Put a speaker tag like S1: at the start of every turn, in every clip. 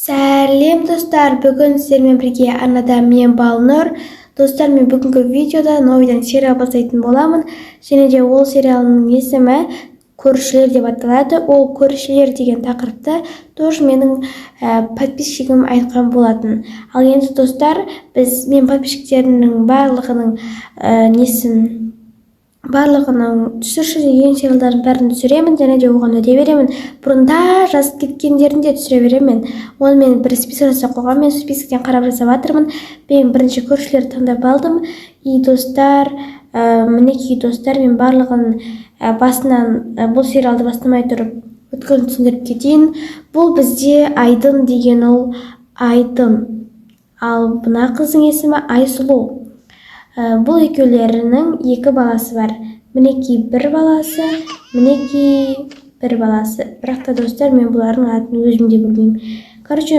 S1: Сәлем достар, бүгін сіздермен бірге арнада мен Балнұр. Достар, мен бүгінгі видеода новыйдан сериал бастайтын боламын. Және де ол сериалының есімі Көршілер деп аталады. Ол көршілер деген тақырыпты тоже менің подписчигім айтқан болатын. Ал енді достар, мен подписчиктерімнің барлығының түсірші деген сериалдардың бәрін түсіремін, және де оған өте беремін. Бұрында жазып кеткендерін де түсіре беремін. Оны мен бір список жасап қойған, мен списоктен қарап жасап жатырмын. Мен бірінші көршілерді таңдап алдым. Достар, мінекей достар, мен барлығын бұл сериалды бастамай тұрып өткенін түсіндіріп кетейін. Бұл бізде Айдын деген ол Айдын. Ал мына қыздың есімі Айсұлу. Бұл екеулерінің екі баласы бар. Мінекей бір баласы, мінекей бір баласы. Бірақ та достар, мен бұлардың атын өзім де білмеймін.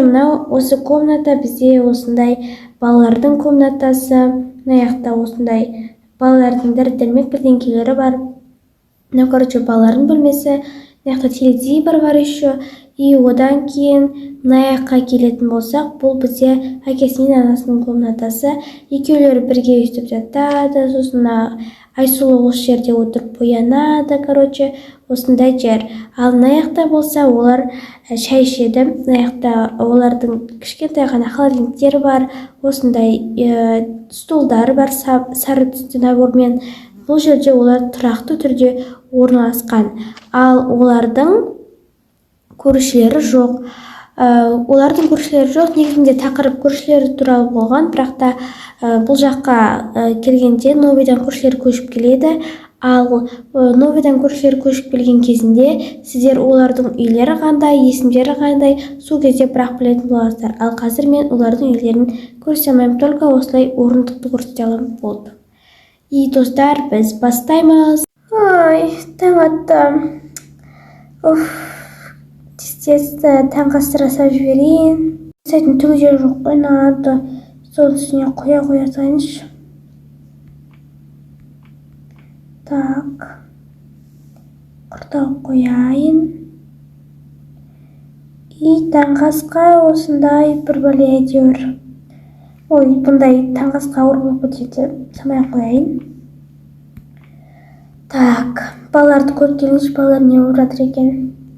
S1: Мынау осы комната бізде осындай балалардың комнатасы. Мына жақта осындай балалардың дәрі-дәрмек бірдеңкелері бар. Мынау балалардың бөлмесі. Мына жақта теледидар бар еще. И одан кейін мына жаққа келетін болсақ, бұл бізде әкесінің анасының комнатасы. Екеулері бірге өйстіп жатады. Сосын Айсұлу осы жерде отырып боянады, осындай жер. Ал мына жақта болса, олар шай ішеді. Мына жақта олардың кішкентай ғана холодильниктері бар, осындай стулдары бар, сары түсті набормен. Бұл жерде олар тұрақты түрде орналасқан. Ал олардың көршілері жоқ. Негізінде тақырып көршілері туралы болған, бірақ та бұл жаққа келгенде новыйдан көршілер көшіп келеді. Ал новыйдан көршілер көшіп келген кезінде сіздер олардың үйлері қандай, есімдері қандай, сол кезде бірақ білетін боласыздар. Ал қазір мен олардың үйлерін көрсете алмаймын, только осылай орындықты көрсете аламын болды. И достар, біз бастаймыз. Таң атты. Тез таңғы ас жасап жіберейін. Сайтын түгі жер жоқ қойнады. Сол үстіне қоя салайыншы. Так. Құрталып қояйын. И таңғы асқа осындай бір бәле әйтеуір. Бұндай таңғы асқа ауыр болып кетеді. Самай қояйын. Так. Балаларды көріп келіңізші, балалар не болып жатыр екен.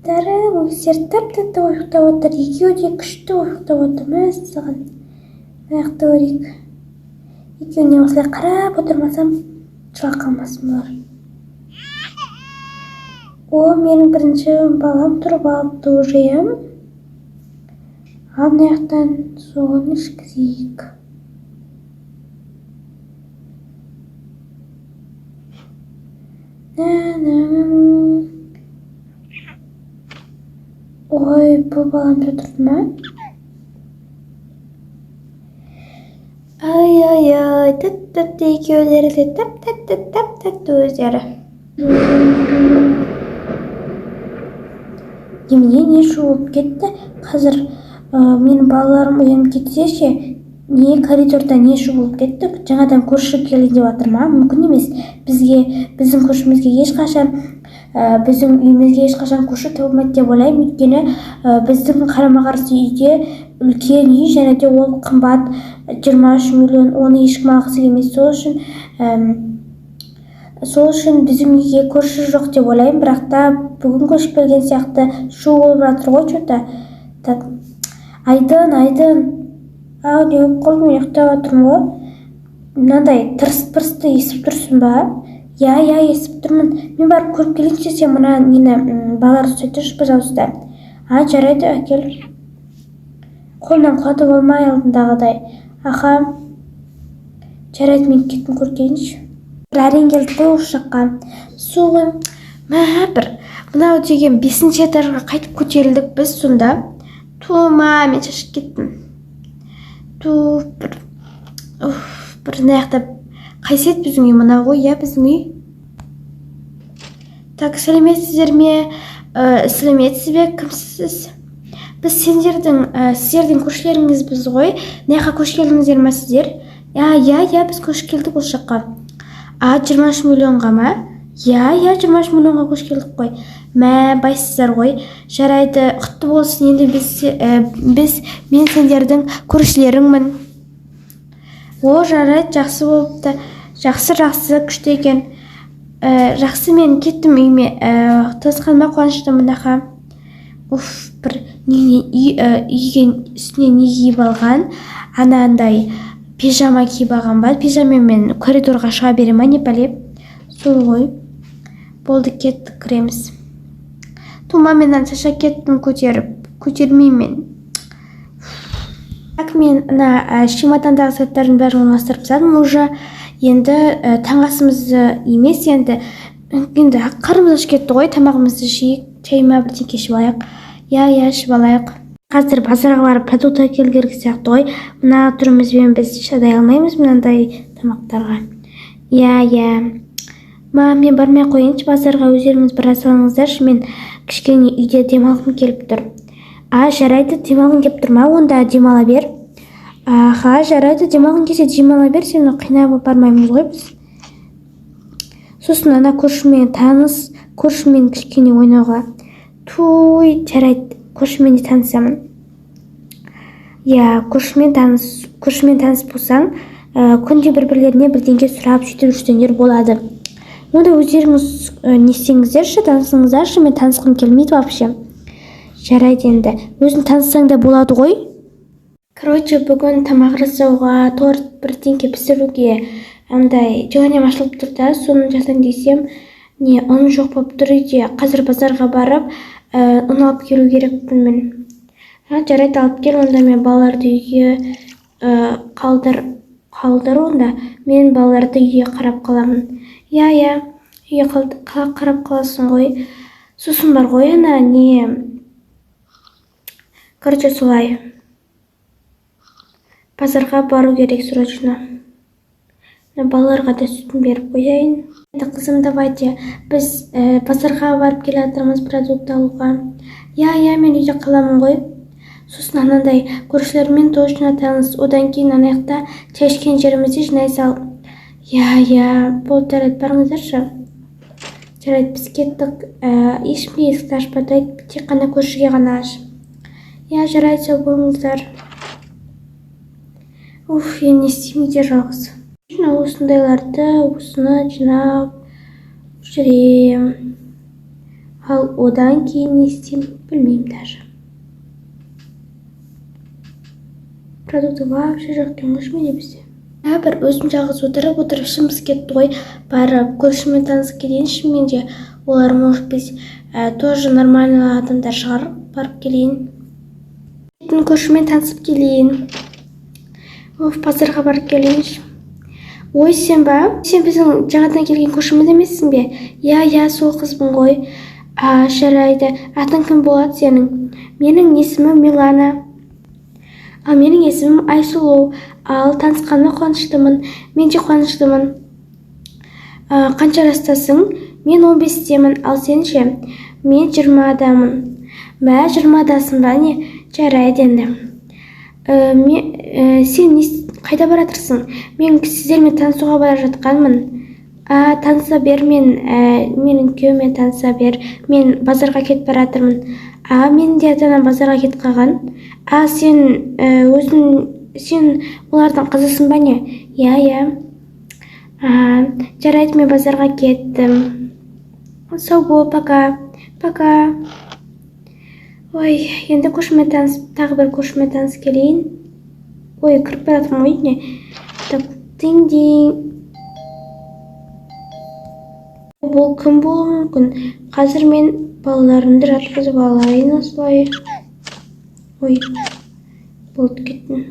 S1: Өздері тәп-тәтті ойықтап отыр. Екеуі де күшті ойықтап отыр. Мәссаған. Аяқты көрейік. Екеуіне осылай қарап отырмасам, жылап қалмасын бұлар. Менің бірінші балам тұрып алыпты уже. Ал мына жақтан соғын ішкізейік. Бұл балам тұрды ма? Тәп-тәпті екеулері де тәп-тәпті өздері. Не шуып кетті? Қазір менің балаларым ұйым кетсе, не коридорда не шуып кетті? Жаңадан көрші келді деп жатыр ма? Мүмкін емес. Біздің көршімізге ешқашан біздің үйімізге ешқашан көрші табылмайды деп ойлаймын. Өйткені біздің қарама-қарсы үйде үлкен үй, және де ол қымбат 23 миллион, оны ешкім алғысы келмейді. Сол үшін біздің үйге көрші жоқ деп ойлаймын, бірақ та бүгін көшіп келген сияқты шу болып жатыр ғой что-то. Так, Айдын. Не болып қалды, мен ұйықтап отырмын ғой. Мынандай тырс-тырсты естіп тұрсың ба? Я естіп тұрмын. Мен барып көріп келейінші, сен мұна балалар ұстайтыршы, пожалуйста. Жарайды, әкел. Қолынан құлатып алмай алдындағыдай. Жарайды, мен кеттім көріп келейінші. Әрең келді ғой осы жаққа. Соғын. Мынау деген 5-ші этажға қайтып көтерілдік біз сонда. Мен шашып кеттім. Бір наяқта қайсет біздің үй, мұна ғой, біздің үй. Так, сәлеметсіздер ме? Сәлеметсіз бе? Кімсіз? Біз сіздердің көршілеріңіз біз ғой. Наяққа көшіп келдіңіздер ма сіздер? Біз көшіп келдік осы жаққа. 23 миллионға ма? Иә, 20 миллионға қош келдік қой. Мә, байсыздар ғой. Жарайды, құтты болсын. Енді мен сендердің көршілеріңмін. О, жарайды, жақсы болыпты. Жақсы, күшті екен. Жақсы, мен кеттім үйіме. Тасқаныма қуаныштымын аха. Уф, бір үйге үстіне не киіп алған? Анандай пижама киіп алған ба? Пижамамен коридорға шыға бере ма, не пәлеп? Сол ғой. Болды, кеттік, кіреміз. Тумамен шаша кеттім көтермеймен. Так, мен чемодандағы заттардың бәрін орналастырып тастадым уже. Енді таңғасымызды емес, енді қарымыз ашып кетті ғой, тамағымызды жейік, чайма бірдеңке ішіп алайық. Иә, ішіп алайық. Қазір базарға барып продукт әкелу керек сияқты ғой. Мына түрімізбен біз шыдай алмаймыз мынандай тамақтарға. Иә. Мен бармай қойыншы базарға, өздеріңіз біраз алыңыздаршы, мен кішкене үйде демалғым келіп тұр. Жарайды, демалғың келіп тұр ма? Онда демала бер. Жарайды, демалғың келсе демала бер, сені қинап бармаймыз ғой біз. Сосын ана көршімен кішкене ойнауға. Жарайды, көршімен де танысамын. Иә, көршімен таныс болсаң, күнде бір-бірлеріне бірдеңке сұрап сөйтіп жүрсеңдер болады. Онда өздеріңіз не істеңіздерші, танысыңыздаршы, мен танысқым келмейді вообще. Жарайды, енді өзің таныссаң да болады ғой. Короче, бүгін тамақ жасауға, торт бірдеңке пісіруге андай желанием ашылып тұр да, соны жасайын десем, ұн жоқ болып тұр үйде. Қазір базарға барып, ұн алып келу керекпін мен. Жарайды, алып кел, онда мен балаларды үйге қалдыр онда. Мен балаларды үйге қарап қаламын. Иә, үйге қарап қаласың ғой. Сосын бар ғой, короче, солай. Базарға бару керек срочно. Балаларға да сүтін беріп қояйын. Қызым, давайте, біз базарға барып келе жатырмыз продукт алуға. Иә, мен үйде қаламын ғой. Сосын анандай көршілермен точно таныс, одан кейін анаяқта чай ішкен жерімізде жинай сал. Иә, болды, жарайды, барыңыздаршы. Жарайды, біз кеттік. Ешкімге есікті ашпады, тек қана көршіге ғана аш. Иә, жарайды, сау болыңыздар. Енді не істеймін жалғыз. Осыны жинап жүрем. Ал одан кейін не істеймін, білмеймін даже. Продукты вообще жоқ екен ғой менде бізде. Бір өзім жалғыз отырып ішіміз кетті ғой. Барып көршімен танысып келейінші мен де. Олар может быть тоже нормальный адамдар шығар, барып келейін. Көршімен танысып келейін. Базарға барып келейінші. Ой, сен ба? Сен біздің жаңадан келген көршіміз емессің бе? Иә, сол қызбын ғой. Жарайды, атың кім болады сенің? Менің есімім Милана. Ал менің есімім Айсұлу. Ал танысқаныма қуаныштымын. Мен де қуаныштымын. Қанша жастасың? Мен 15-темін, ал сен ше? Мен 20-дамын. Мә, 20-дасың ба не? Жарайды енді. Сен қайда баратырсың? Мен сіздермен танысуға бара жатқанмын. Таныса бер, менің күйеуімен таныса бер. Мен базарға кетіп баратырмын. Мен де атанам базарға кетіп қалған. Сен олардың қызысың ба не? Иә. Жарайды, мен базарға кеттім. Сау бол, пока. Ой, енді тағы бір көршімен таныс келейін. Ой, кіріп баратырмын ғой не? Дing-ding. Бұл кім болуы мүмкін? Қазір мен балаларымды жатқызып алайын осылай. Ой, болды, кеттім.